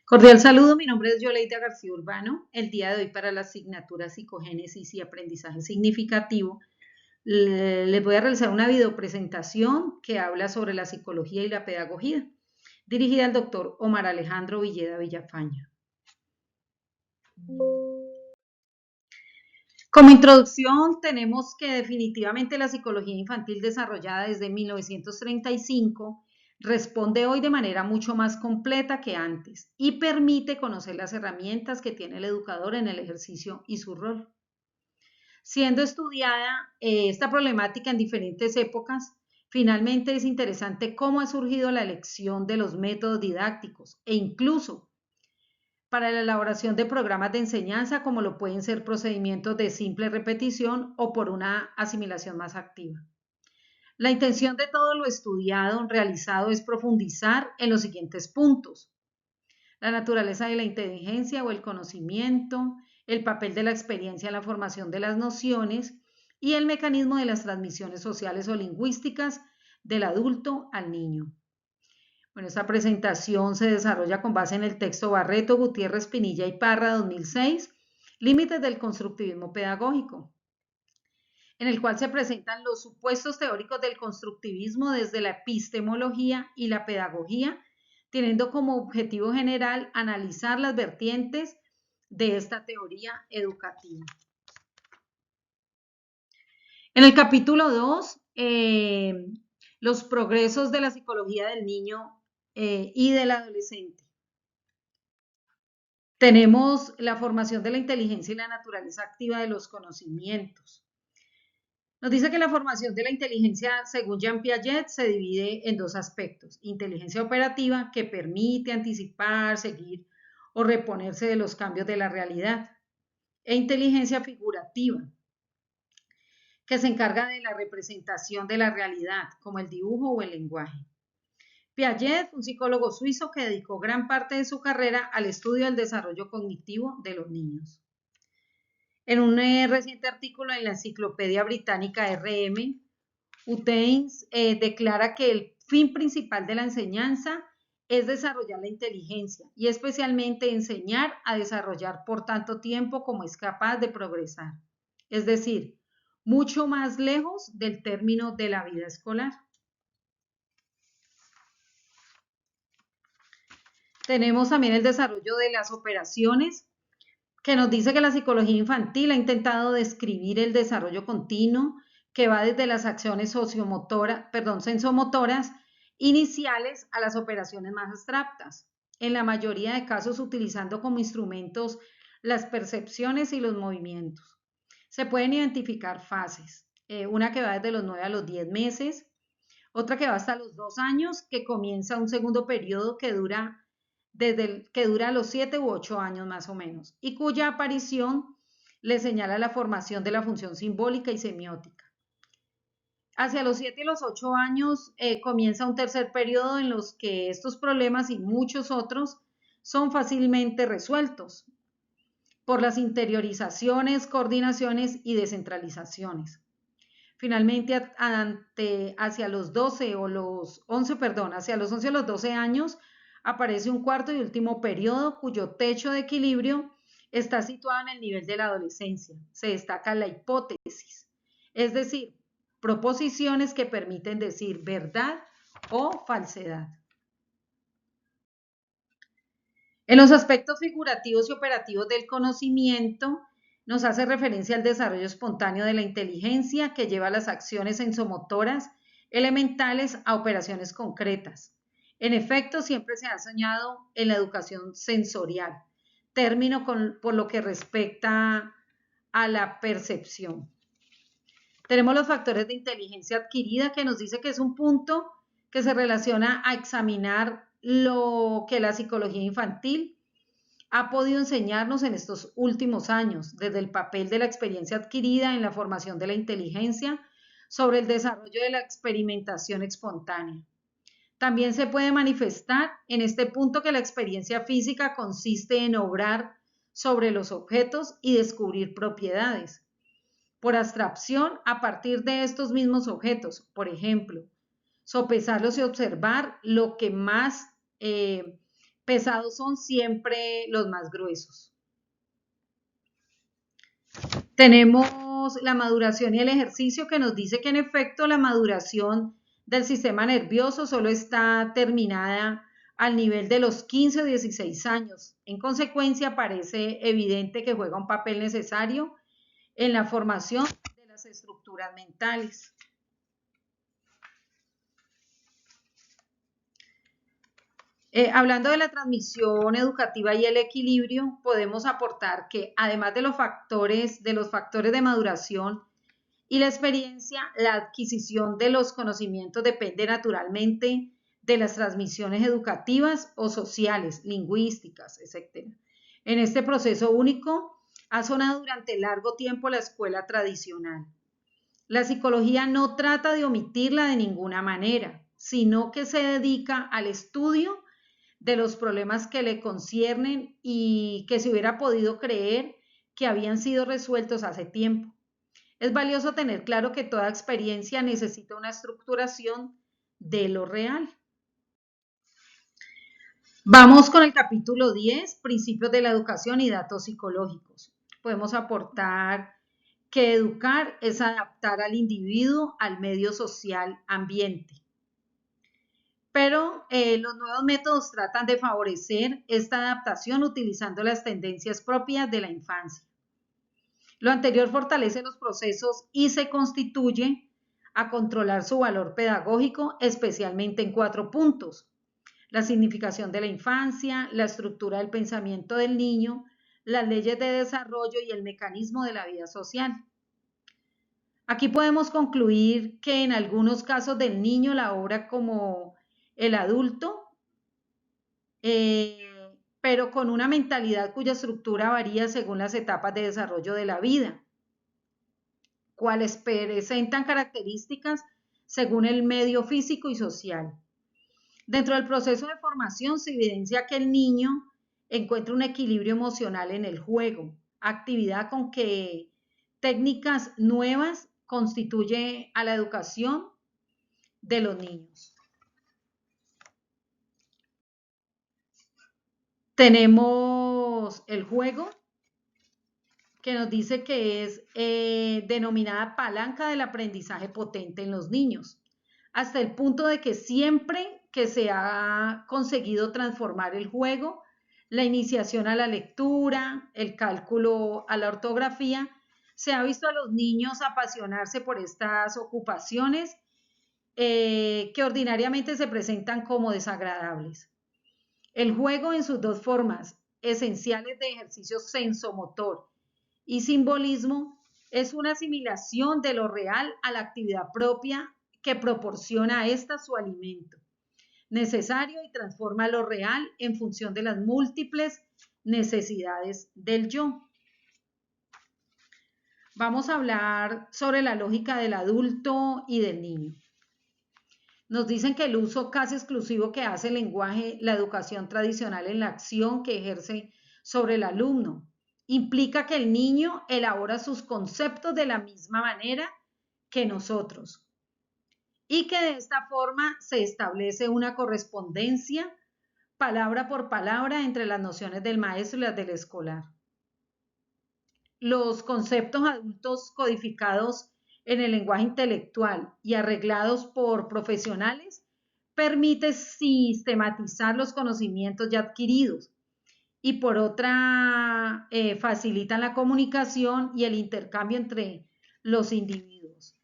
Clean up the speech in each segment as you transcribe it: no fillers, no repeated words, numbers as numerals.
Cordial saludo, mi nombre es Yoleida García Urbano. El día de hoy para la asignatura Psicogénesis y Aprendizaje Significativo les voy a realizar una videopresentación que habla sobre la psicología y la pedagogía, dirigida al doctor Omar Alejandro Villeda Villafaña. Como introducción tenemos que definitivamente la psicología infantil desarrollada desde 1935 responde hoy de manera mucho más completa que antes y permite conocer las herramientas que tiene el educador en el ejercicio y su rol. Siendo estudiada esta problemática en diferentes épocas, finalmente es interesante cómo ha surgido la elección de los métodos didácticos e incluso para la elaboración de programas de enseñanza como lo pueden ser procedimientos de simple repetición o por una asimilación más activa. La intención de todo lo estudiado, realizado, es profundizar en los siguientes puntos: la naturaleza de la inteligencia o el conocimiento, el papel de la experiencia en la formación de las nociones y el mecanismo de las transmisiones sociales o lingüísticas del adulto al niño. Bueno, esta presentación se desarrolla con base en el texto Barreto, Gutiérrez, Pinilla y Parra 2006, Límites del constructivismo pedagógico, en el cual se presentan los supuestos teóricos del constructivismo desde la epistemología y la pedagogía, teniendo como objetivo general analizar las vertientes de esta teoría educativa. En el capítulo 2, los progresos de la psicología del niño y del adolescente. Tenemos la formación de la inteligencia y la naturaleza activa de los conocimientos. Nos dice que la formación de la inteligencia, según Jean Piaget, se divide en dos aspectos: inteligencia operativa, que permite anticipar, seguir o reponerse de los cambios de la realidad, e inteligencia figurativa, que se encarga de la representación de la realidad, como el dibujo o el lenguaje. Piaget, un psicólogo suizo que dedicó gran parte de su carrera al estudio del desarrollo cognitivo de los niños. En un reciente artículo en la Enciclopedia Británica RM, Uteins declara que el fin principal de la enseñanza es desarrollar la inteligencia y especialmente enseñar a desarrollar por tanto tiempo como es capaz de progresar. Es decir, mucho más lejos del término de la vida escolar. Tenemos también el desarrollo de las operaciones, que nos dice que la psicología infantil ha intentado describir el desarrollo continuo que va desde las acciones sensomotoras iniciales a las operaciones más abstractas, en la mayoría de casos utilizando como instrumentos las percepciones y los movimientos. Se pueden identificar fases, una que va desde los 9 a los 10 meses, otra que va hasta los 2 años, que comienza un segundo periodo que dura los 7 u 8 años más o menos, y cuya aparición le señala la formación de la función simbólica y semiótica. Hacia los 7 y los 8 años comienza un tercer periodo en los que estos problemas y muchos otros son fácilmente resueltos por las interiorizaciones, coordinaciones y descentralizaciones. Finalmente, hacia los 11 o los 12 años, aparece un cuarto y último periodo cuyo techo de equilibrio está situado en el nivel de la adolescencia. Se destaca la hipótesis, es decir, proposiciones que permiten decir verdad o falsedad. En los aspectos figurativos y operativos del conocimiento, nos hace referencia al desarrollo espontáneo de la inteligencia que lleva las acciones sensomotoras elementales a operaciones concretas. En efecto, siempre se ha soñado en la educación sensorial, término por lo que respecta a la percepción. Tenemos los factores de inteligencia adquirida, que nos dice que es un punto que se relaciona a examinar lo que la psicología infantil ha podido enseñarnos en estos últimos años, desde el papel de la experiencia adquirida en la formación de la inteligencia sobre el desarrollo de la experimentación espontánea. También se puede manifestar en este punto que la experiencia física consiste en obrar sobre los objetos y descubrir propiedades. Por abstracción, a partir de estos mismos objetos, por ejemplo, sopesarlos y observar lo que más Pesados son siempre los más gruesos. Tenemos la maduración y el ejercicio que nos dice que en efecto la maduración del sistema nervioso solo está terminada al nivel de los 15 o 16 años. En consecuencia, parece evidente que juega un papel necesario en la formación de las estructuras mentales. Hablando de la transmisión educativa y el equilibrio, podemos aportar que además de los factores de maduración y la experiencia, la adquisición de los conocimientos depende naturalmente de las transmisiones educativas o sociales, lingüísticas, etc. En este proceso único ha sonado durante largo tiempo la escuela tradicional. La psicología no trata de omitirla de ninguna manera, sino que se dedica al estudio de los problemas que le conciernen y que se hubiera podido creer que habían sido resueltos hace tiempo. Es valioso tener claro que toda experiencia necesita una estructuración de lo real. Vamos con el capítulo 10, principios de la educación y datos psicológicos. Podemos aportar que educar es adaptar al individuo al medio social ambiente. Pero los nuevos métodos tratan de favorecer esta adaptación utilizando las tendencias propias de la infancia. Lo anterior fortalece los procesos y se constituye a controlar su valor pedagógico, especialmente en 4 puntos: la significación de la infancia, la estructura del pensamiento del niño, las leyes de desarrollo y el mecanismo de la vida social. Aquí podemos concluir que en algunos casos del niño la obra como el adulto, pero con una mentalidad cuya estructura varía según las etapas de desarrollo de la vida, cuales presentan características según el medio físico y social. Dentro del proceso de formación se evidencia que el niño encuentra un equilibrio emocional en el juego, actividad con que técnicas nuevas constituye a la educación de los niños. Tenemos el juego, que nos dice que es denominada palanca del aprendizaje potente en los niños, hasta el punto de que siempre que se ha conseguido transformar el juego, la iniciación a la lectura, el cálculo a la ortografía, se ha visto a los niños apasionarse por estas ocupaciones que ordinariamente se presentan como desagradables. El juego en sus dos formas esenciales de ejercicio sensomotor y simbolismo es una asimilación de lo real a la actividad propia que proporciona a esta su alimento necesario y transforma lo real en función de las múltiples necesidades del yo. Vamos a hablar sobre la lógica del adulto y del niño. Nos dicen que el uso casi exclusivo que hace el lenguaje, la educación tradicional en la acción que ejerce sobre el alumno, implica que el niño elabora sus conceptos de la misma manera que nosotros y que de esta forma se establece una correspondencia palabra por palabra entre las nociones del maestro y las del escolar. Los conceptos adultos codificados en el lenguaje intelectual y arreglados por profesionales permite sistematizar los conocimientos ya adquiridos y por otra facilitan la comunicación y el intercambio entre los individuos.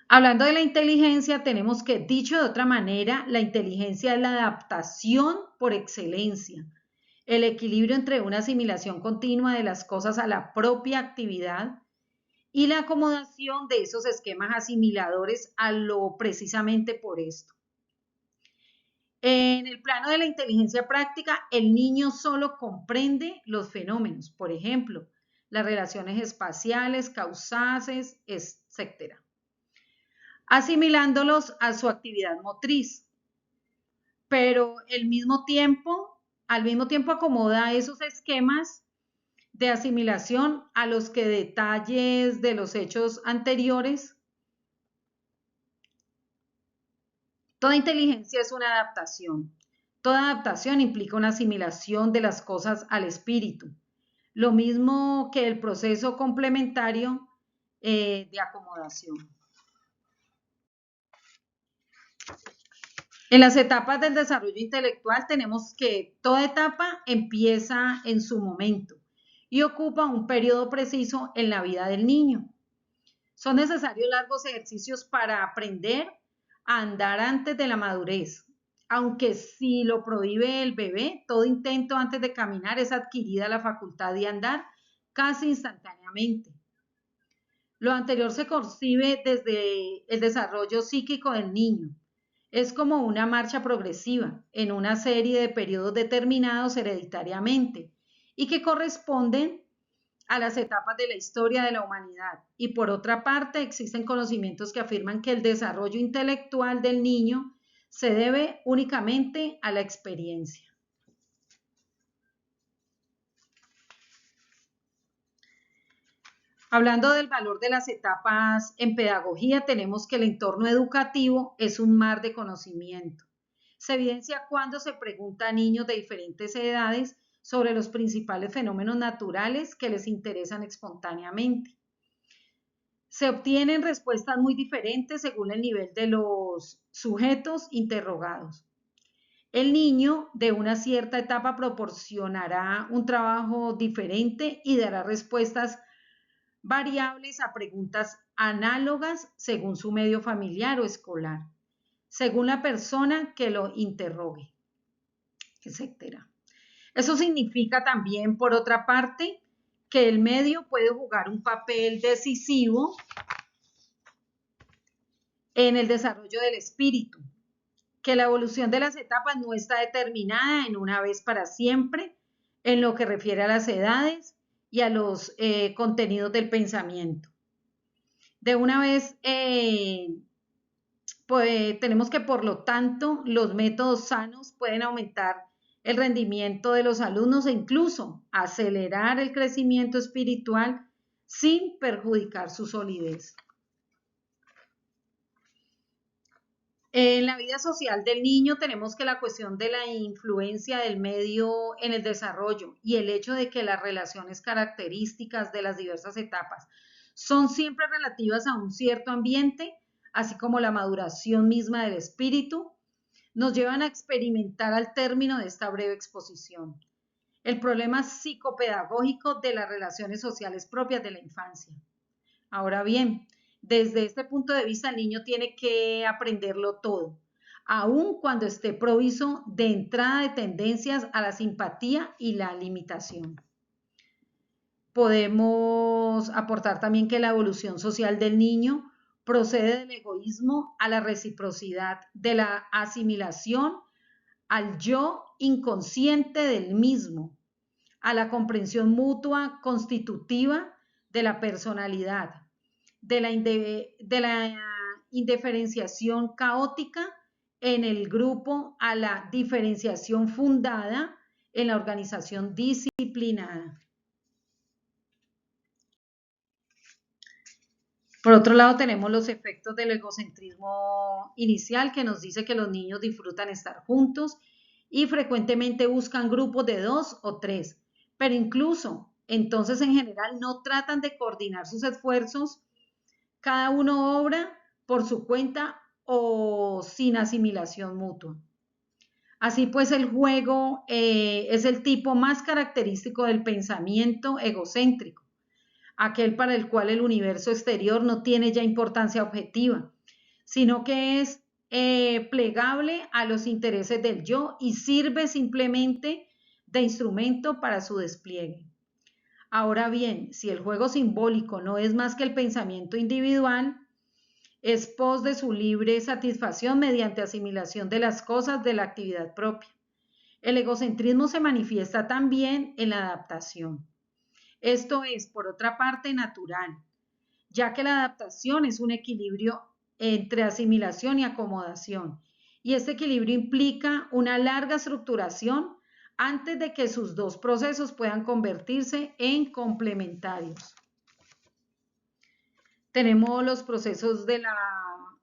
Hablando de la inteligencia, tenemos que, dicho de otra manera, la inteligencia es la adaptación por excelencia, el equilibrio entre una asimilación continua de las cosas a la propia actividad y la acomodación de esos esquemas asimiladores a lo precisamente por esto. En el plano de la inteligencia práctica, el niño solo comprende los fenómenos, por ejemplo, las relaciones espaciales, causales, etc., asimilándolos a su actividad motriz, pero al mismo tiempo acomoda esos esquemas de asimilación a los que detalles de los hechos anteriores. Toda inteligencia es una adaptación. Toda adaptación implica una asimilación de las cosas al espíritu, lo mismo que el proceso complementario de acomodación. En las etapas del desarrollo intelectual tenemos que toda etapa empieza en su momento y ocupa un periodo preciso en la vida del niño. Son necesarios largos ejercicios para aprender a andar antes de la madurez. Aunque si lo prohíbe el bebé, todo intento antes de caminar es adquirida la facultad de andar casi instantáneamente. Lo anterior se concibe desde el desarrollo psíquico del niño. Es como una marcha progresiva en una serie de periodos determinados hereditariamente y que corresponden a las etapas de la historia de la humanidad. Y por otra parte, existen conocimientos que afirman que el desarrollo intelectual del niño se debe únicamente a la experiencia. Hablando del valor de las etapas en pedagogía, tenemos que el entorno educativo es un mar de conocimiento. Se evidencia cuando se pregunta a niños de diferentes edades sobre los principales fenómenos naturales que les interesan espontáneamente. Se obtienen respuestas muy diferentes según el nivel de los sujetos interrogados. El niño de una cierta etapa proporcionará un trabajo diferente y dará respuestas variables a preguntas análogas según su medio familiar o escolar, según la persona que lo interrogue, etc. Eso significa también, por otra parte, que el medio puede jugar un papel decisivo en el desarrollo del espíritu, que la evolución de las etapas no está determinada en una vez para siempre en lo que refiere a las edades y a los contenidos del pensamiento. De una vez, pues, tenemos que, por lo tanto, los métodos sanos pueden aumentar el rendimiento de los alumnos e incluso acelerar el crecimiento espiritual sin perjudicar su solidez. En la vida social del niño tenemos que la cuestión de la influencia del medio en el desarrollo y el hecho de que las relaciones características de las diversas etapas son siempre relativas a un cierto ambiente, así como la maduración misma del espíritu, nos llevan a experimentar al término de esta breve exposición el problema psicopedagógico de las relaciones sociales propias de la infancia. Ahora bien, desde este punto de vista, el niño tiene que aprenderlo todo, aun cuando esté provisto de entrada de tendencias a la simpatía y la limitación. Podemos aportar también que la evolución social del niño procede del egoísmo a la reciprocidad, de la asimilación al yo inconsciente del mismo, a la comprensión mutua constitutiva de la personalidad, de la indiferenciación caótica en el grupo a la diferenciación fundada en la organización disciplinada. Por otro lado, tenemos los efectos del egocentrismo inicial, que nos dice que los niños disfrutan estar juntos y frecuentemente buscan grupos de 2 o 3, pero incluso entonces en general no tratan de coordinar sus esfuerzos. Cada uno obra por su cuenta o sin asimilación mutua. Así pues, el juego es el tipo más característico del pensamiento egocéntrico, aquel para el cual el universo exterior no tiene ya importancia objetiva, sino que es plegable a los intereses del yo y sirve simplemente de instrumento para su despliegue. Ahora bien, si el juego simbólico no es más que el pensamiento individual, es pos de su libre satisfacción mediante asimilación de las cosas de la actividad propia. El egocentrismo se manifiesta también en la adaptación. Esto es, por otra parte, natural, ya que la adaptación es un equilibrio entre asimilación y acomodación, y este equilibrio implica una larga estructuración antes de que sus dos procesos puedan convertirse en complementarios. Tenemos los procesos de la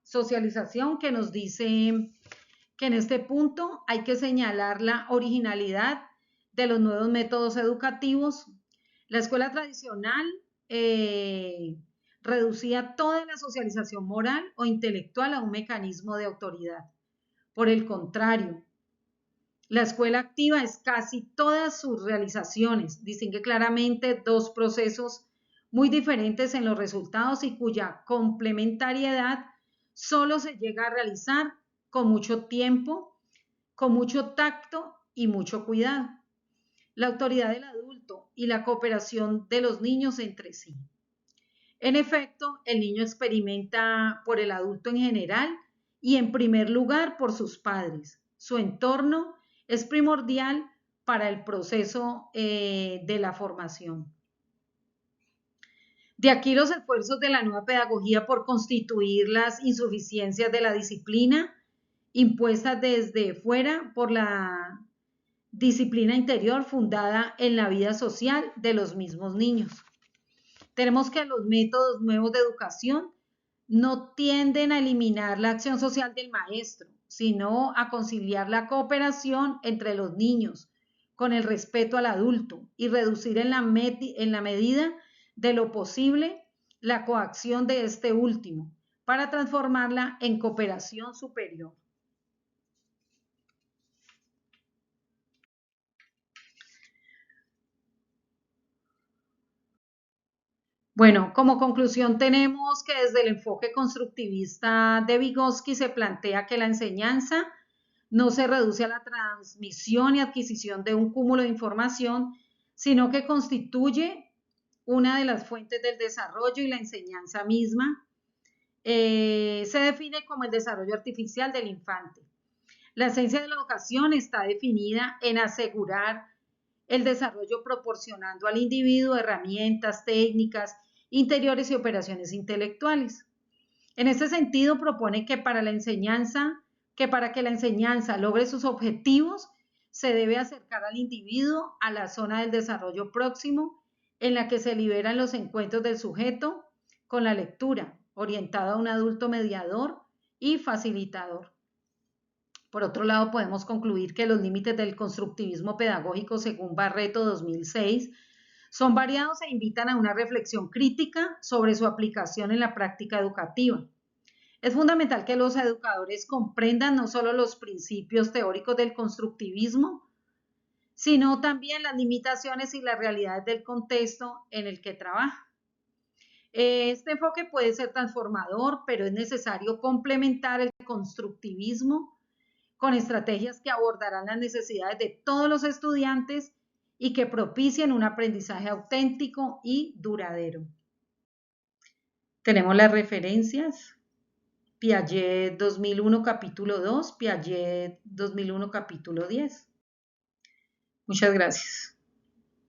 socialización que nos dicen que en este punto hay que señalar la originalidad de los nuevos métodos educativos. La escuela tradicional reducía toda la socialización moral o intelectual a un mecanismo de autoridad. Por el contrario, la escuela activa es casi todas sus realizaciones, distingue claramente dos procesos muy diferentes en los resultados y cuya complementariedad solo se llega a realizar con mucho tiempo, con mucho tacto y mucho cuidado. La autoridad del adulto y la cooperación de los niños entre sí. En efecto, el niño experimenta por el adulto en general y en primer lugar por sus padres. Su entorno es primordial para el proceso de la formación. De aquí los esfuerzos de la nueva pedagogía por constituir las insuficiencias de la disciplina impuestas desde fuera por la disciplina interior fundada en la vida social de los mismos niños. Tenemos que los métodos nuevos de educación no tienden a eliminar la acción social del maestro, sino a conciliar la cooperación entre los niños con el respeto al adulto y reducir en la medida de lo posible la coacción de este último para transformarla en cooperación superior. Bueno, como conclusión tenemos que desde el enfoque constructivista de Vygotsky se plantea que la enseñanza no se reduce a la transmisión y adquisición de un cúmulo de información, sino que constituye una de las fuentes del desarrollo y la enseñanza misma. Se define como el desarrollo artificial del infante. La esencia de la educación está definida en asegurar el desarrollo proporcionando al individuo herramientas, técnicas, interiores y operaciones intelectuales. En este sentido, propone que para que la enseñanza logre sus objetivos, se debe acercar al individuo a la zona del desarrollo próximo en la que se liberan los encuentros del sujeto con la lectura, orientado a un adulto mediador y facilitador. Por otro lado, podemos concluir que los límites del constructivismo pedagógico, según Barreto 2006, son variados e invitan a una reflexión crítica sobre su aplicación en la práctica educativa. Es fundamental que los educadores comprendan no solo los principios teóricos del constructivismo, sino también las limitaciones y las realidades del contexto en el que trabaja. Este enfoque puede ser transformador, pero es necesario complementar el constructivismo con estrategias que abordarán las necesidades de todos los estudiantes y que propicien un aprendizaje auténtico y duradero. Tenemos las referencias. Piaget 2001 capítulo 2, Piaget 2001 capítulo 10. Muchas gracias.